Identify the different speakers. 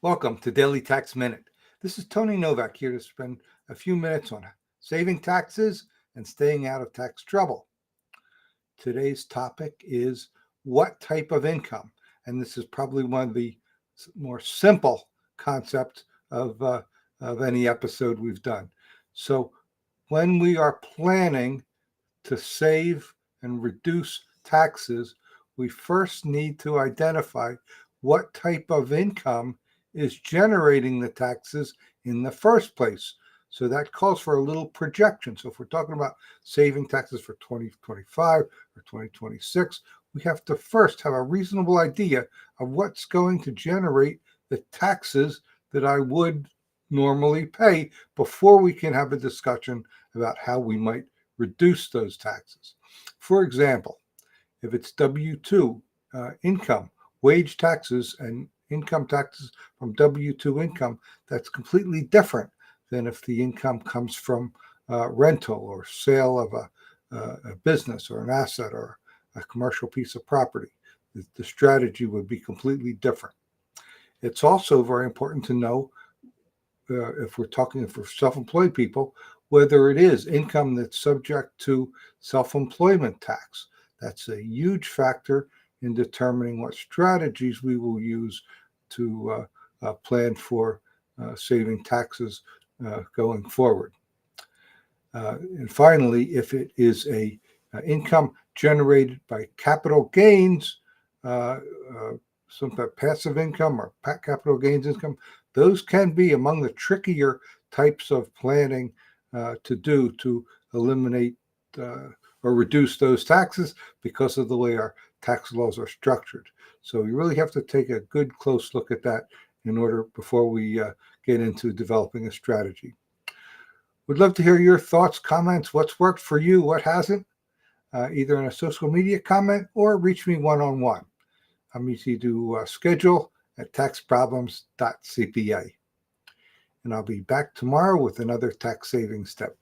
Speaker 1: Welcome to Daily Tax Minute. This is Tony Novak here to spend a few minutes on saving taxes and staying out of tax trouble. Today's topic is what type of income, and this is probably one of the more simple concepts of any episode we've done. So, when we are planning to save and reduce taxes, we first need to identify what type of income is generating the taxes in the first place. So that calls for a little projection. So if we're talking about saving taxes for 2025 or 2026, we have to first have a reasonable idea of what's going to generate the taxes that I would normally pay before we can have a discussion about how we might reduce those taxes. For example, if it's W-2 income, wage taxes and income taxes from W-2 income, that's completely different than if the income comes from rental or sale of a business or an asset or a commercial piece of property. The strategy would be completely different. It's also very important to know if we're self-employed people, whether it is income that's subject to self-employment tax. That's a huge factor in determining what strategies we will use to plan for saving taxes going forward. And finally, if it is a income generated by capital gains, some passive income or capital gains income, those can be among the trickier types of planning to do to eliminate or reduce those taxes because of the way our tax laws are structured. So you really have to take a good close look at that before we get into developing a strategy. Would love to hear your thoughts, comments, what's worked for you, what hasn't, either in a social media comment or reach me one-on-one. I'm easy to schedule at taxproblems.cpa. And I'll be back tomorrow with another tax saving step.